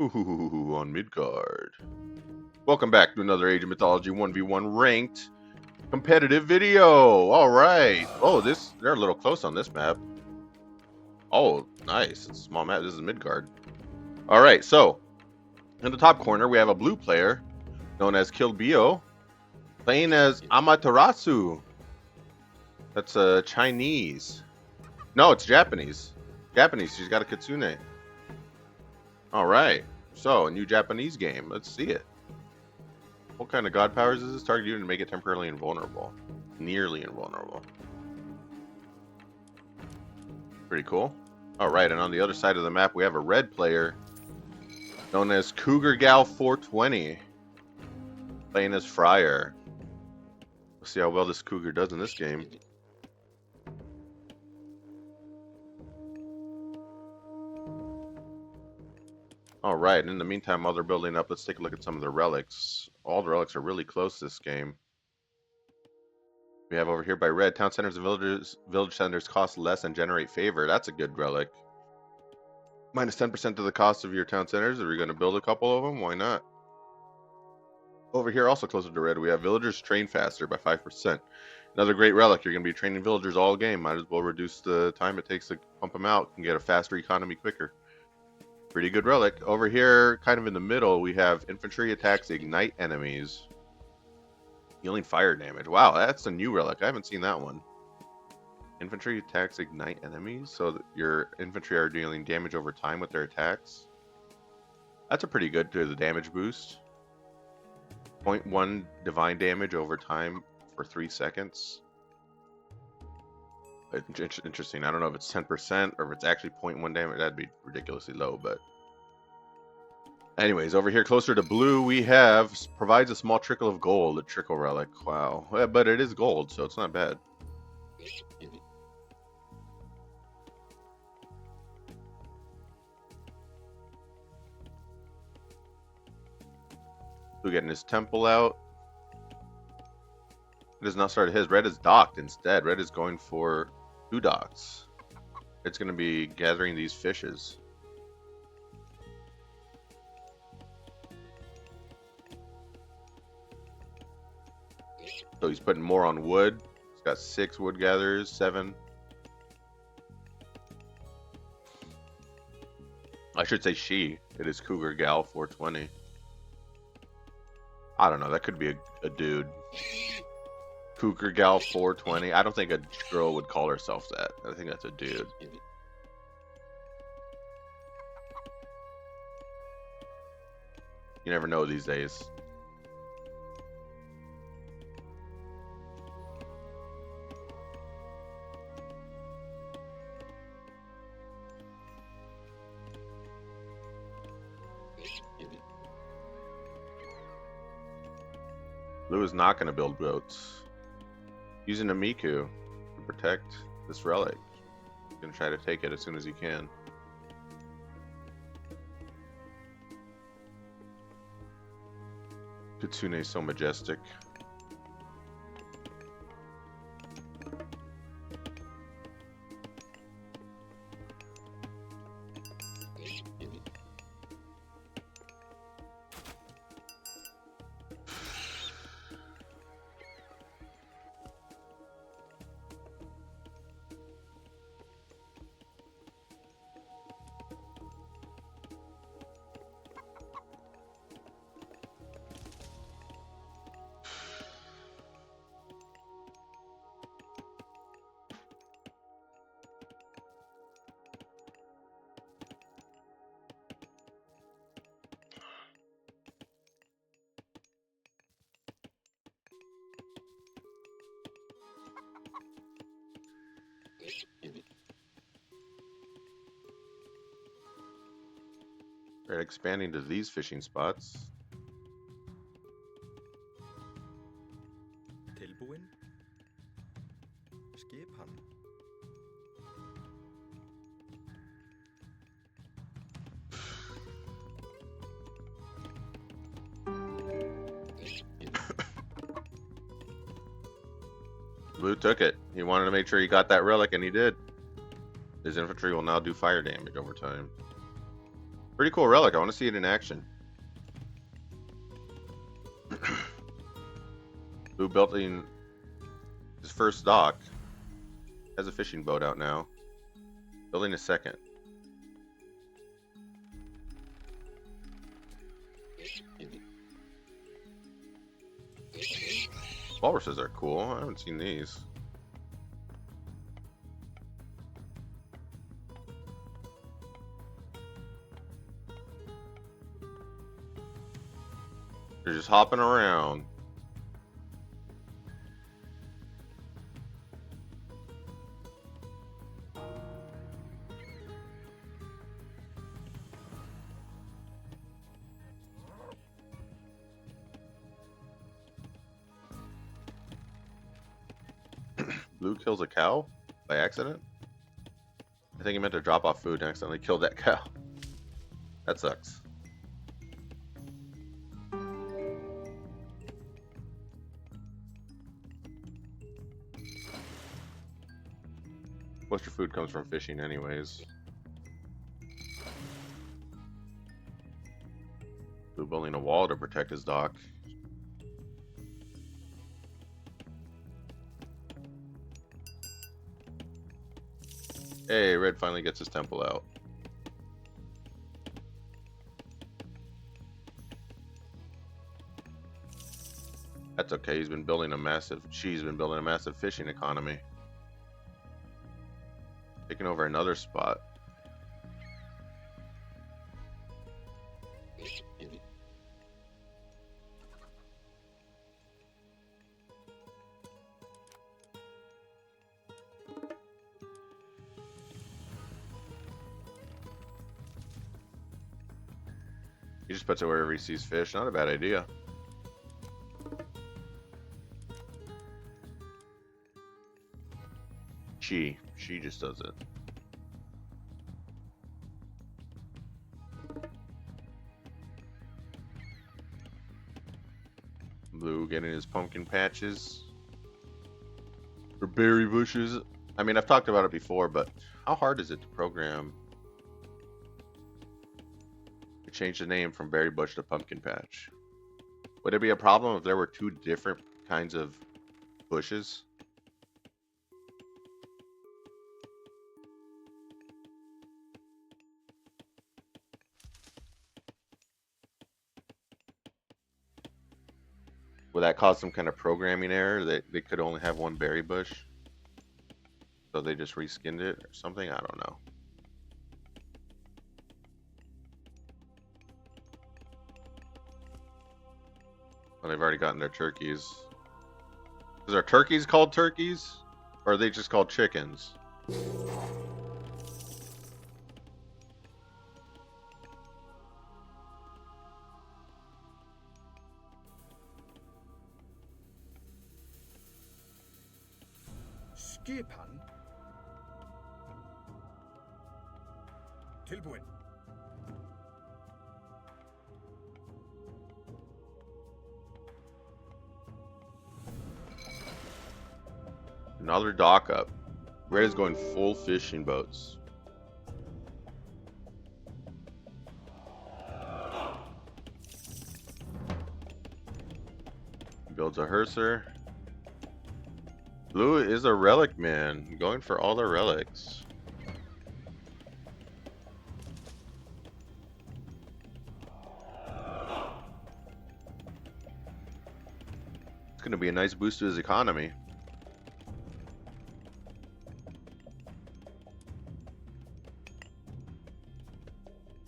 Ooh, on Midgard. Welcome back to another Age of Mythology 1v1 ranked competitive video. All right. Oh, they're a little close on this map. Oh, nice. It's a small map. This is Midgard. All right. So in the top corner, we have a blue player known as Kilbio playing as Amaterasu. That's Chinese. No, it's Japanese. Japanese. She's got a kitsune. All right. So a new Japanese game. Let's see it. What kind of god powers is this? Target unit to make it temporarily invulnerable. Nearly invulnerable. Pretty cool. Alright, and on the other side of the map we have a red player known as Cougar Gal 420 playing as Friar. We'll see how well this Cougar does in this game. Alright, in the meantime, while they're building up, let's take a look at some of the relics. All the relics are really close this game. We have over here by red, town centers and village centers cost less and generate favor. That's a good relic. Minus 10% of the cost of your town centers. Are we going to build a couple of them? Why not? Over here, also closer to red, we have villagers train faster by 5%. Another great relic. You're going to be training villagers all game. Might as well reduce the time it takes to pump them out and get a faster economy quicker. Pretty good relic. Over here, kind of in the middle, we have infantry attacks ignite enemies. Healing fire damage. Wow, that's a new relic. I haven't seen that one. Infantry attacks ignite enemies, so that your infantry are dealing damage over time with their attacks. That's a pretty good to the damage boost. 0.1 divine damage over time for 3 seconds. Interesting. I don't know if it's 10% or if it's actually 0.1 damage. That'd be ridiculously low, but anyways, over here closer to blue, we have provides a small trickle of gold, a trickle relic. Wow. But it is gold, so it's not bad. Blue getting his temple out. It has not started his. Red is docked instead. Red is going for 2 docks. It's going to be gathering these fishes. So he's putting more on wood. He's got 6 wood gatherers, 7. I should say she. It is Cougar Gal 420. I don't know. That could be a dude. Cougar Gal 420. I don't think a girl would call herself that. I think that's a dude. You never know these days. Blue is not going to build boats. Using a Miku to protect this relic. He's going to try to take it as soon as he can. Kitsune is so majestic. Right, expanding to these fishing spots. Tilbúin? Skipan. Blue took it. He wanted to make sure he got that relic, and he did. His infantry will now do fire damage over time. Pretty cool relic. I want to see it in action. Blue building his first dock. Has a fishing boat out now. Building a second. Walruses are cool. I haven't seen these. They're just hopping around. Blue kills a cow by accident? I think he meant to drop off food and accidentally killed that cow. That sucks. Most of your food comes from fishing anyways. Blue building a wall to protect his dock. Hey, Red finally gets his temple out. That's okay, she's been building a massive fishing economy. Taking over another spot. He just puts it wherever he sees fish. Not a bad idea. She just does it. Blue getting his pumpkin patches. Or berry bushes. I mean, I've talked about it before, but how hard is it to program? To change the name from berry bush to pumpkin patch. Would it be a problem if there were two different kinds of bushes? Would that cause some kind of programming error that they could only have one berry bush? So they just reskinned it or something? I don't know. Well, they've already gotten their turkeys. Is our turkeys called turkeys? Or are they just called chickens? Skipan Tilbuin. Another dock up. Red is going full fishing boats. Builds a hearser. Blue is a relic man, going for all the relics. It's going to be a nice boost to his economy.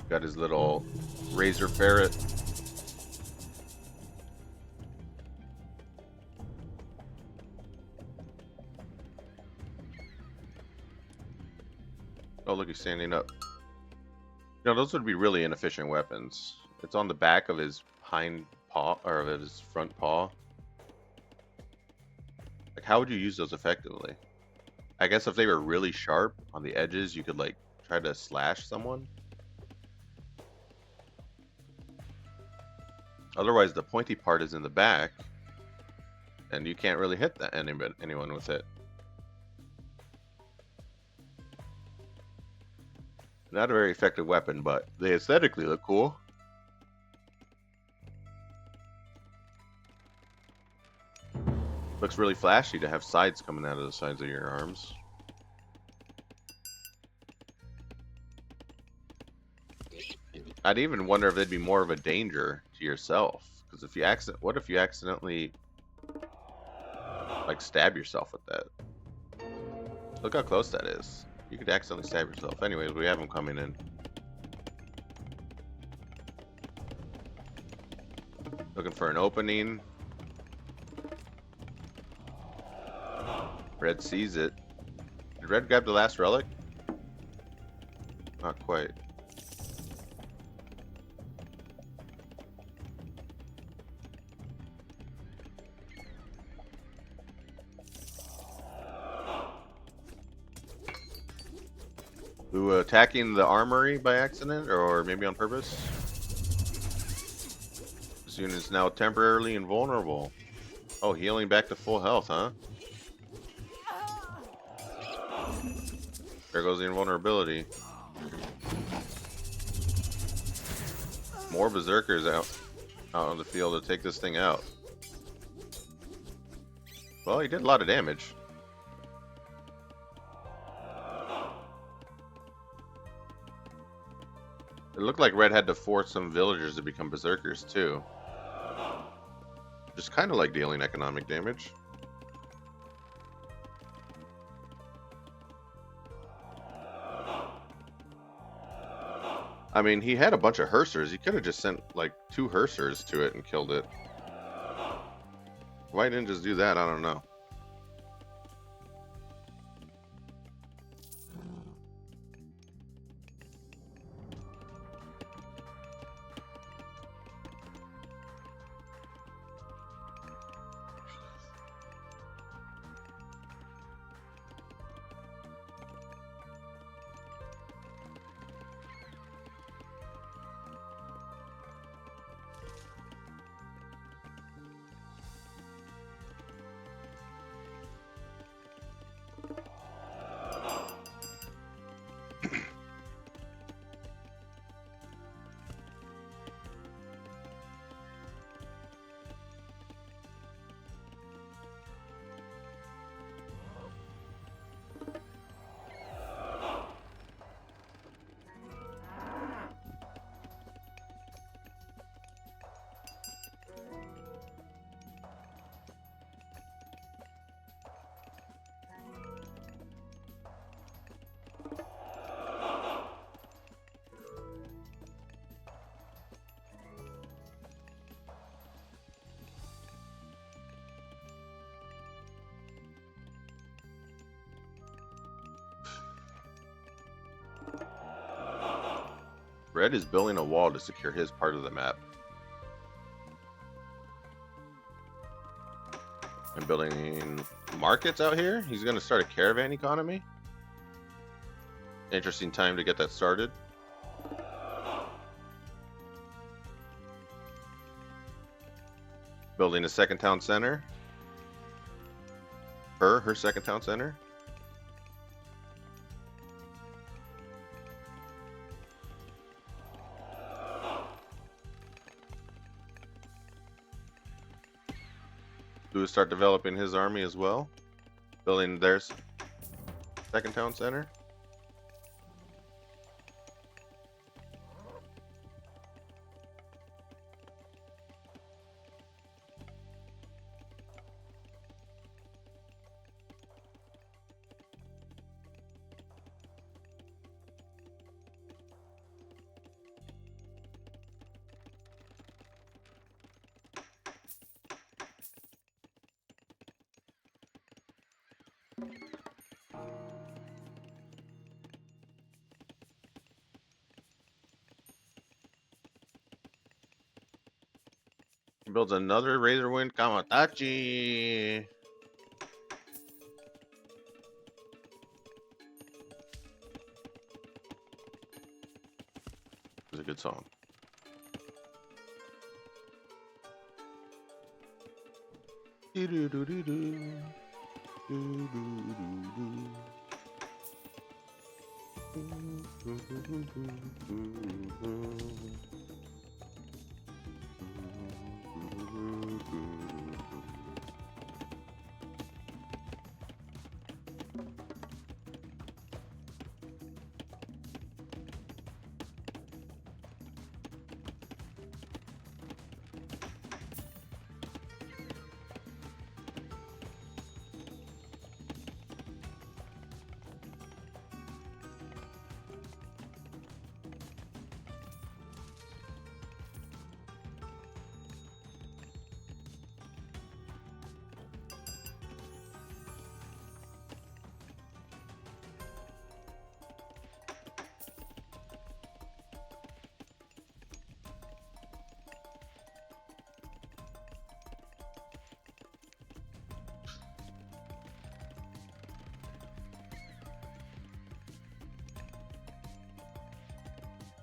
Got his little razor ferret. Oh, look, he's standing up. You know, those would be really inefficient weapons. It's on the back of his hind paw, or of his front paw. Like, how would you use those effectively? I guess if they were really sharp on the edges, you could, like, try to slash someone. Otherwise, the pointy part is in the back, and you can't really hit anyone with it. Not a very effective weapon, but they aesthetically look cool. Looks really flashy to have sides coming out of the sides of your arms. I'd even wonder if they'd be more of a danger to yourself. Because if you what if you accidentally like stab yourself with that? Look how close that is. You could accidentally stab yourself. Anyways, we have them coming in. Looking for an opening. Red sees it. Did Red grab the last relic? Not quite. Who attacking the armory by accident or maybe on purpose? This unit is now temporarily invulnerable. Oh, healing back to full health, huh? There goes the invulnerability. More berserkers out on the field to take this thing out. Well, he did a lot of damage. It looked like Red had to force some villagers to become berserkers too. Just kind of like dealing economic damage. I mean, he had a bunch of Hersers. He could have just sent like 2 Hersers to it and killed it. Why didn't just do that? I don't know. Red is building a wall to secure his part of the map. And building markets out here. He's going to start a caravan economy. Interesting time to get that started. Building a second town center. Her second town center. Blue start developing his army as well. Building their second town center. Builds another Razorwind Kamatachi. It's a good song.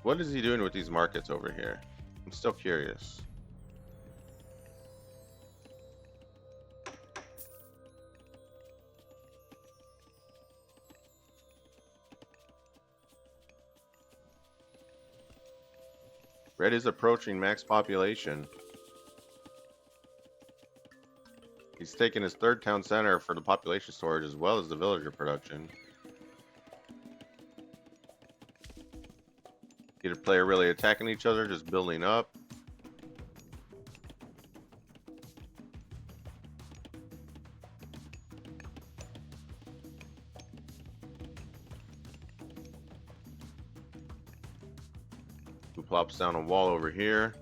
What is he doing with these markets over here? I'm still curious. Red is approaching max population. He's taken his third town center for the population storage as well as the villager production. Either player really attacking each other, just building up. Who plops down a wall over here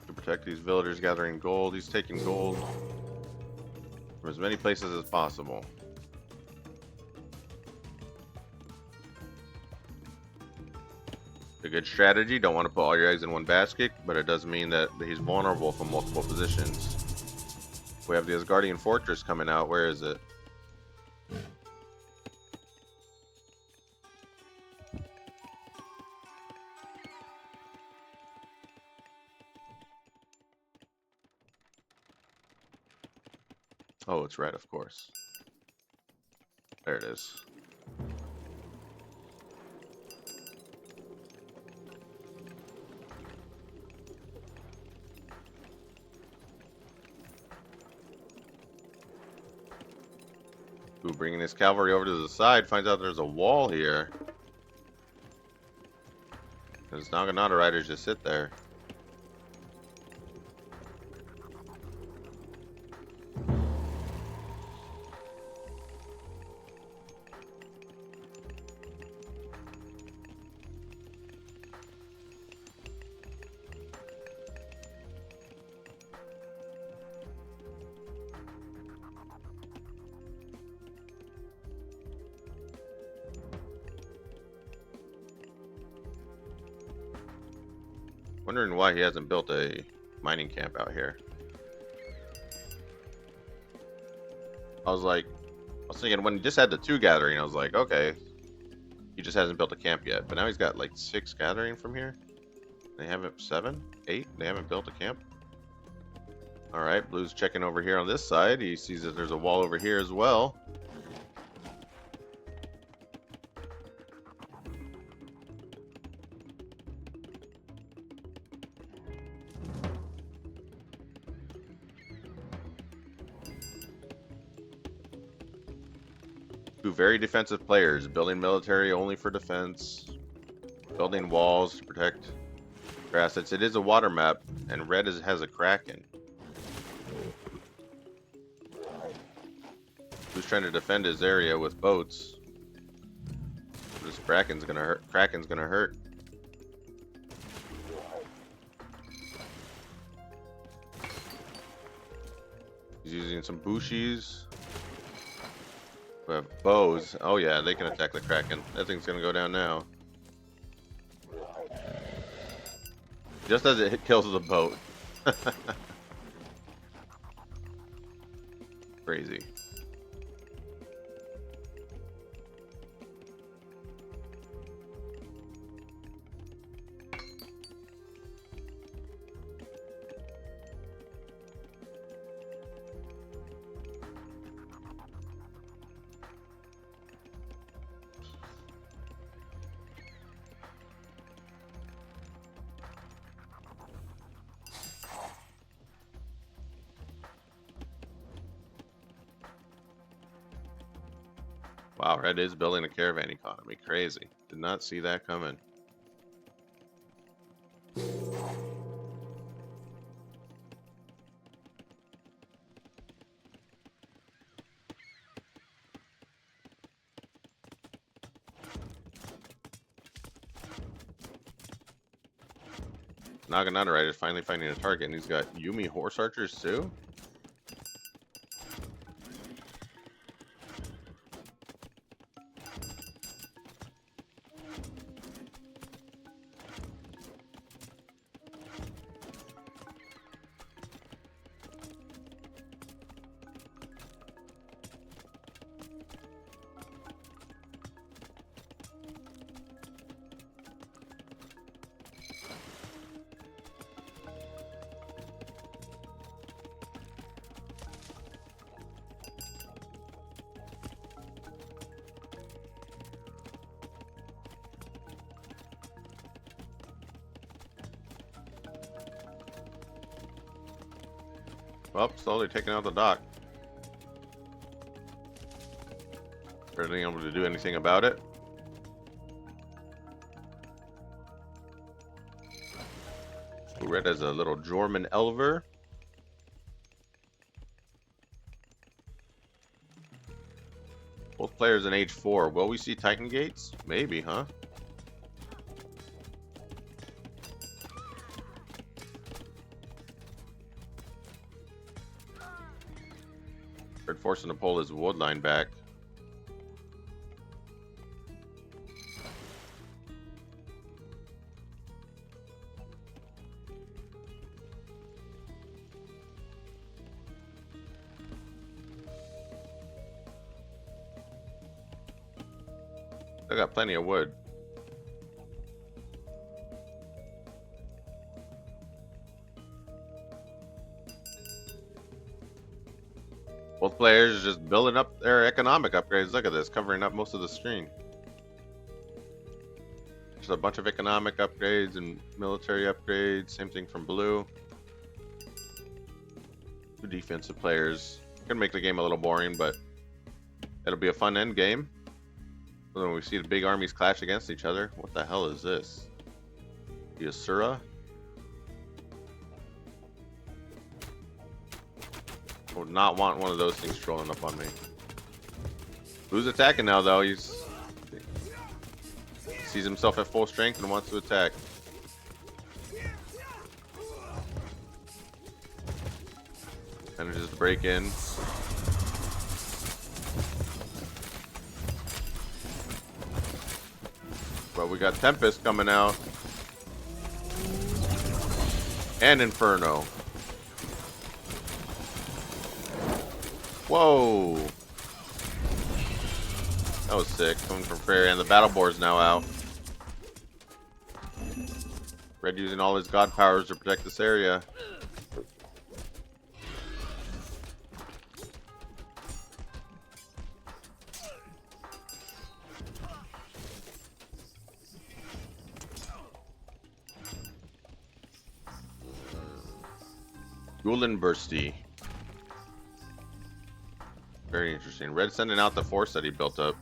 to protect these villagers gathering gold. He's taking gold from as many places as possible. A good strategy. Don't want to put all your eggs in one basket, but it does mean that he's vulnerable from multiple positions. We have the Asgardian Fortress coming out. Where is it? Oh, it's red, of course. There it is. Ooh, bringing his cavalry over to the side, finds out there's a wall here. His Naginata riders just sit there. Wondering why he hasn't built a mining camp out here. I was thinking when he just had the 2 gathering, I was like, okay, he just hasn't built a camp yet. But now he's got like 6 gathering from here. They haven't 7, 8. They haven't built a camp. All right, Blue's checking over here on this side. He sees that there's a wall over here as well. Two very defensive players, building military only for defense, building walls to protect their assets. It is a water map, and red has a kraken. Who's trying to defend his area with boats? This kraken's gonna hurt. Kraken's gonna hurt. He's using some bushies. We have bows. Oh yeah, they can attack the kraken. That thing's gonna go down now. Just as it kills the boat. Crazy. Wow, Red is building a caravan economy. Crazy. Did not see that coming. Naginata Rider is finally finding a target, and he's got Yumi horse archers too? Well, slowly taking out the dock. Barely able to do anything about it. Red has a little Jorman Elver. Both players in age 4. Will we see Titan Gates? Maybe, huh? Red forcing to pull his wood line back. I got plenty of wood. Both players just building up their economic upgrades. Look at this, covering up most of the screen. Just a bunch of economic upgrades and military upgrades. Same thing from blue. Two defensive players. Gonna make the game a little boring, but it'll be a fun end game. When we see the big armies clash against each other. What the hell is this? The Asura? I would not want one of those things strolling up on me. Blue's attacking now, though. He sees himself at full strength and wants to attack. Manages to break in. But we got Tempest coming out. And Inferno. Whoa. That was sick. Coming from Prairie, and the battle board's now out. Red using all his god powers to protect this area. Gulen Bursty. Very interesting. Red sending out the force that he built up.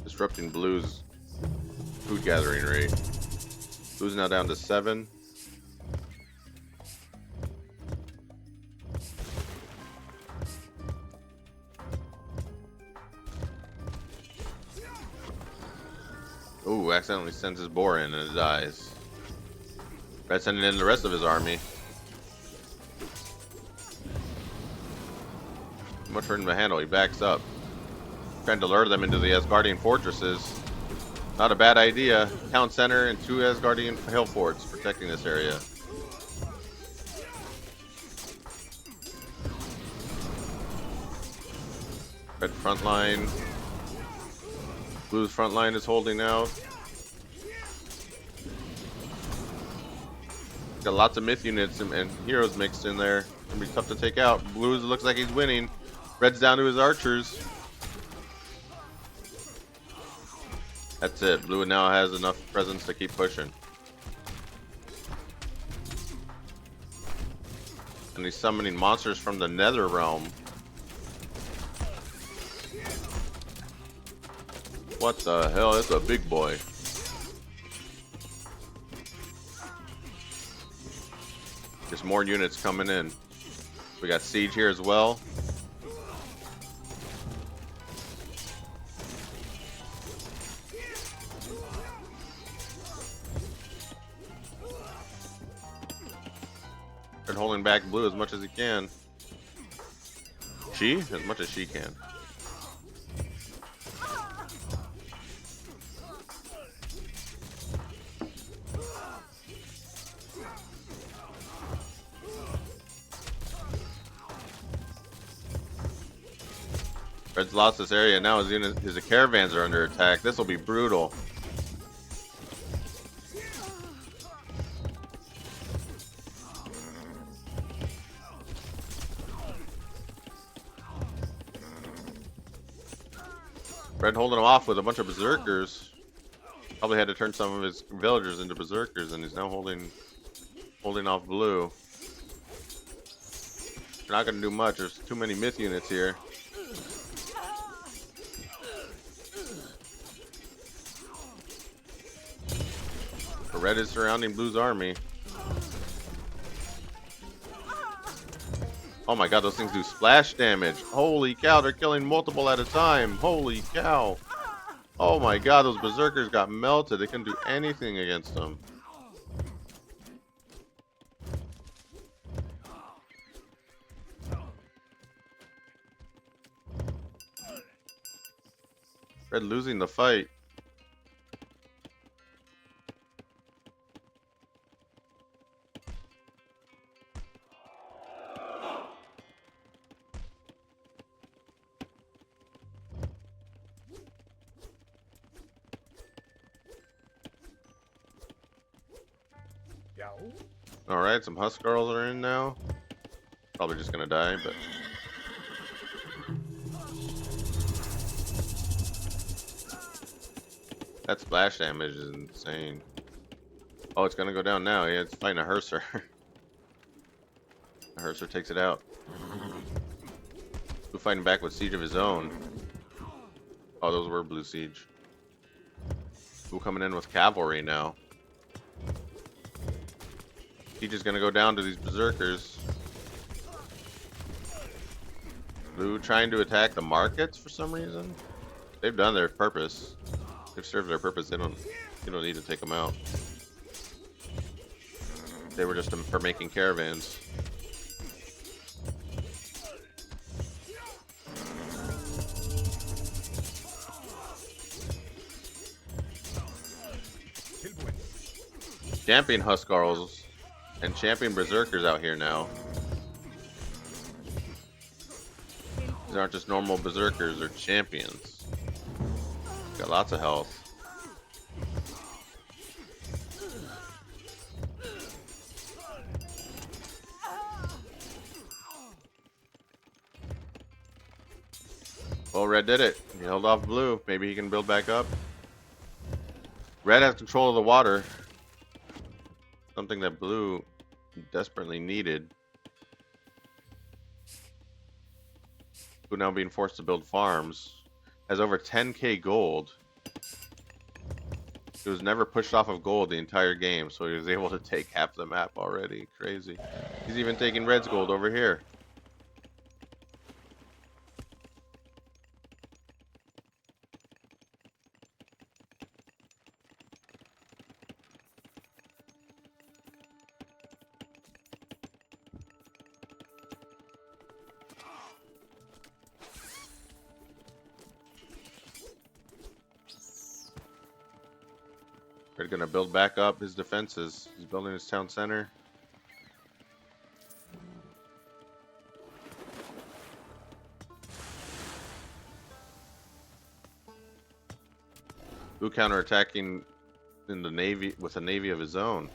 Disrupting Blue's food gathering rate. Blue's now down to 7. Ooh, accidentally sends his boar in and it dies. Red sending in the rest of his army. Too much for him to handle. He backs up. Trying to lure them into the Asgardian fortresses. Not a bad idea. Town center and 2 Asgardian hill forts protecting this area. Red front line. Blue's front line is holding out. Got lots of myth units and heroes mixed in there. Gonna be tough to take out. Blue's looks like he's winning. Red's down to his archers. That's it. Blue now has enough presence to keep pushing. And he's summoning monsters from the Nether Realm. What the hell? It's a big boy. There's more units coming in. We got siege here as well. They're holding back blue as much as he can. She? As much as she can. Red's lost this area. Now his caravans are under attack. This will be brutal. Red holding him off with a bunch of berserkers. Probably had to turn some of his villagers into berserkers, and he's now holding off blue. They're not going to do much. There's too many myth units here. Red is surrounding blue's army. Oh my god, those things do splash damage. Holy cow, they're killing multiple at a time. Holy cow. Oh my god, those berserkers got melted. They couldn't do anything against them. Red losing the fight. Alright, some Husk girls are in now. Probably just gonna die, but... that splash damage is insane. Oh, it's gonna go down now. Yeah, it's fighting a Herser. The Herser takes it out. Blue fighting back with siege of his own. Oh, those were blue siege. Blue coming in with cavalry now. Siege is gonna go down to these berserkers. Blue trying to attack the markets for some reason. They've done their purpose. They've served their purpose. You don't need to take them out. They were just for making caravans. Champion Huskarls and champion berserkers out here now. These aren't just normal berserkers, they're champions. Got lots of health. Well, Red did it. He held off blue. Maybe he can build back up. Red has control of the water. Something that blue desperately needed. Blue now being forced to build farms. Has over 10k gold. He was never pushed off of gold the entire game, so he was able to take half the map already. Crazy. He's even taking Red's gold over here. They're gonna build back up his defenses. He's building his town center. Blue counterattacking in the navy with a navy of his own.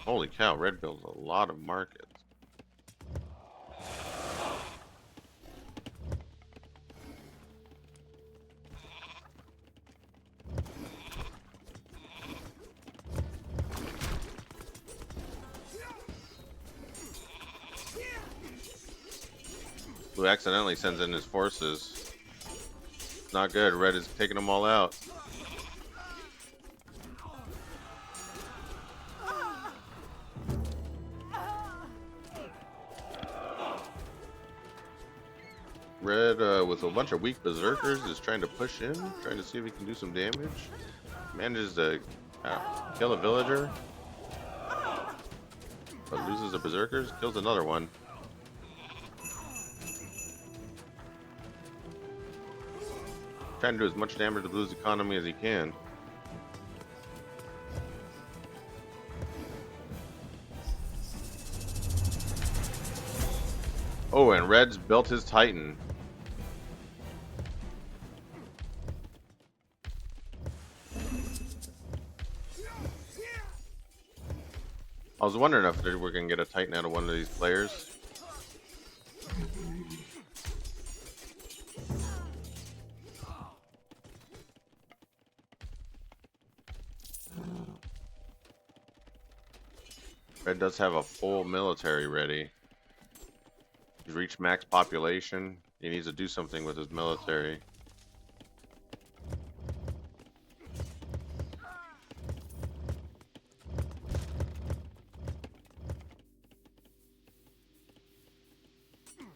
Holy cow, Red builds a lot of markets. Blue accidentally sends in his forces. Not good. Red is taking them all out. Red, with a bunch of weak berserkers, is trying to push in, trying to see if he can do some damage. Manages to kill a villager, but loses the berserkers, kills another one. Trying to do as much damage to Blue's economy as he can. Oh, and Red's built his Titan. I was wondering if we're going to get a Titan out of one of these players. Red does have a full military ready. He's reached max population. He needs to do something with his military.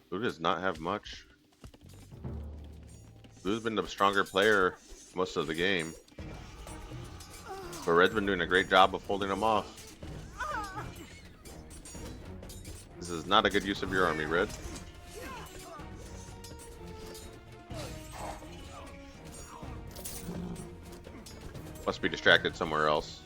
Blue does not have much. Blue's been the stronger player most of the game, but Red's been doing a great job of holding him off. This is not a good use of your army, Red. Must be distracted somewhere else.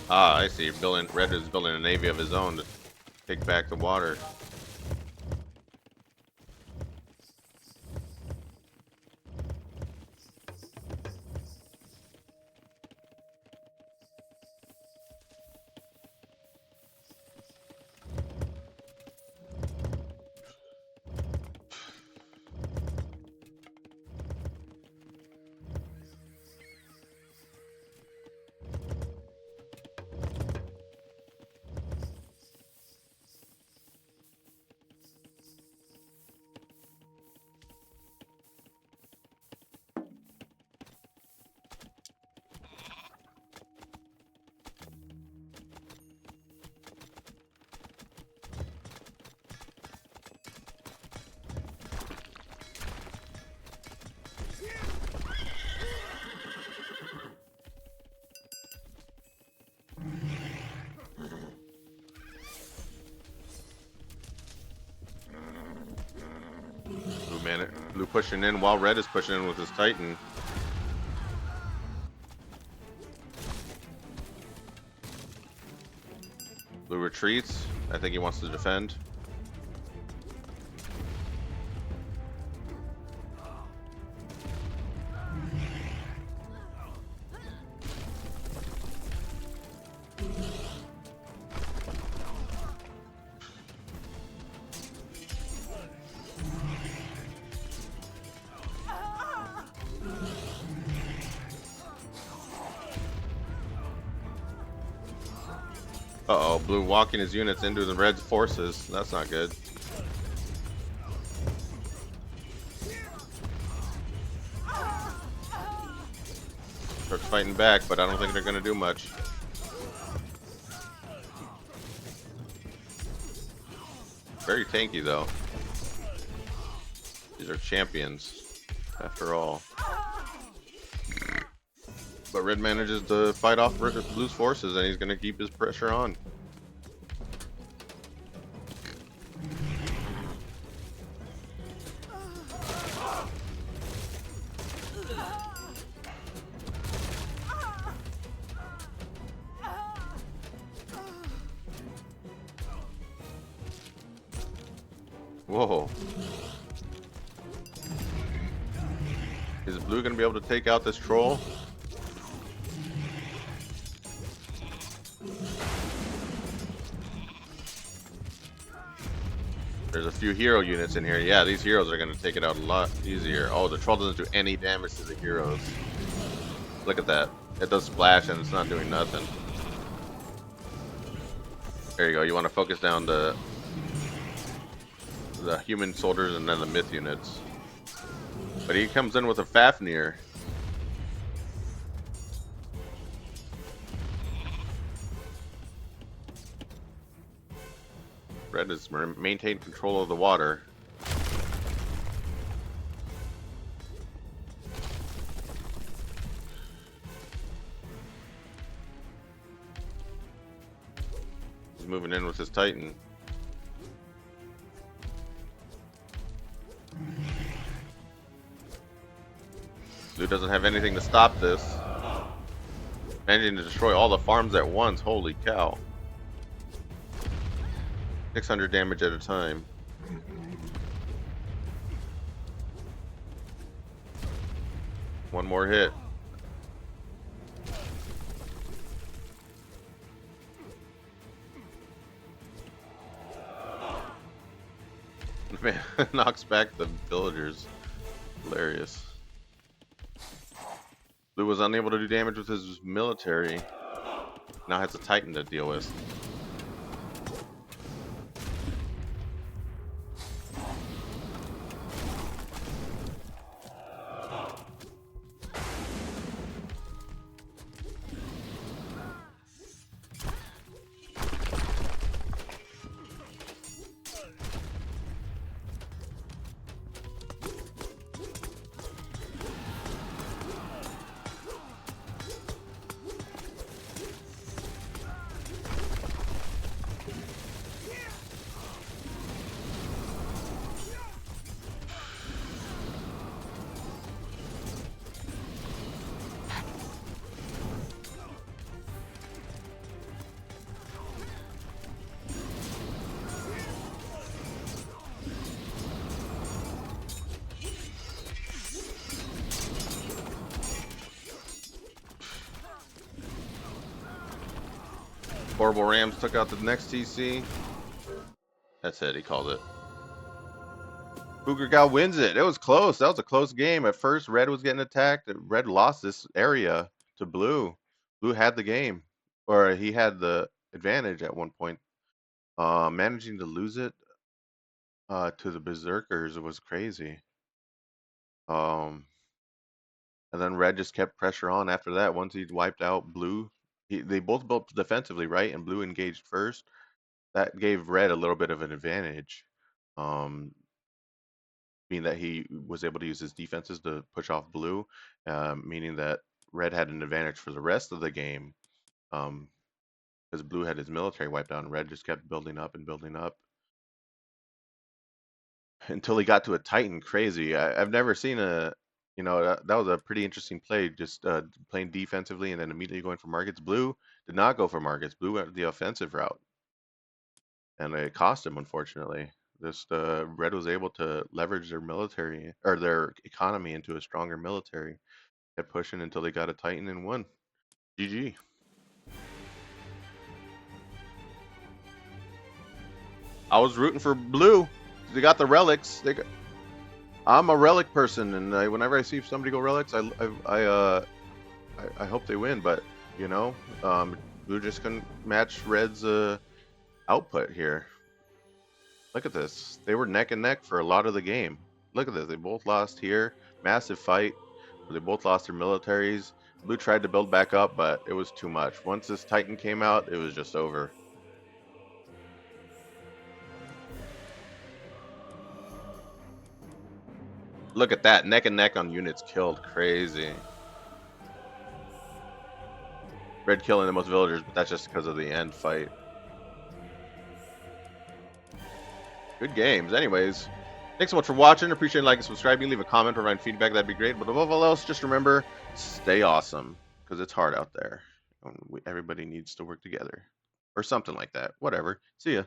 Ah, I see. Red is building a navy of his own to take back the water. Blue pushing in while Red is pushing in with his Titan. Blue retreats. I think he wants to defend. Uh-oh, Blue walking his units into the Red's forces. That's not good. Starts fighting back, but I don't think they're going to do much. Very tanky, though. These are champions, after all. But Red manages to fight off Blue's forces, and he's going to keep his pressure on. Whoa. Is Blue going to be able to take out this troll? There's a few hero units in here. Yeah, these heroes are going to take it out a lot easier. Oh, the troll doesn't do any damage to the heroes. Look at that. It does splash and it's not doing nothing. There you go. You want to focus down the human soldiers and then the myth units. But he comes in with a Fafnir. Red has maintained control of the water. He's moving in with his Titan. Blue doesn't have anything to stop this. Managing to destroy all the farms at once. Holy cow. 600 damage at a time. One more hit. Man, knocks back the villagers. Hilarious. Blue was unable to do damage with his military. Now has a Titan to deal with. Horrible Rams took out the next TC. That's it, he called it. Gal wins it. It was close. That was a close game. At first, Red was getting attacked. Red lost this area to Blue. Blue had the game, or he had the advantage at one point. Managing to lose it to the Berserkers was crazy. And then Red just kept pressure on after that. Once he wiped out Blue, they both built defensively, right? And Blue engaged first. That gave Red a little bit of an advantage. Being that he was able to use his defenses to push off Blue, meaning that Red had an advantage for the rest of the game, because Blue had his military wiped out, and Red just kept building up and building up until he got to a Titan. Crazy. I've never seen that was a pretty interesting play, just playing defensively and then immediately going for markets. Blue did not go for markets. Blue went the offensive route, and it cost him, unfortunately. Red was able to leverage their military or their economy into a stronger military. Kept pushing until they got a Titan and won. GG. I was rooting for Blue. They got the relics. I'm a relic person, and whenever I see somebody go relics, I hope they win. But Blue just couldn't match Red's output here. Look at this. They were neck and neck for a lot of the game. Look at this. They both lost here. Massive fight. They both lost their militaries. Blue tried to build back up, but it was too much. Once this Titan came out, it was just over. Look at that. Neck and neck on units killed. Crazy. Red killing the most villagers, but that's just because of the end fight. Good games. Anyways, thanks so much for watching. Appreciate liking, subscribing, leave a comment, provide feedback. That'd be great. But above all else, just remember, stay awesome, because it's hard out there. Everybody needs to work together, or something like that. Whatever. See ya.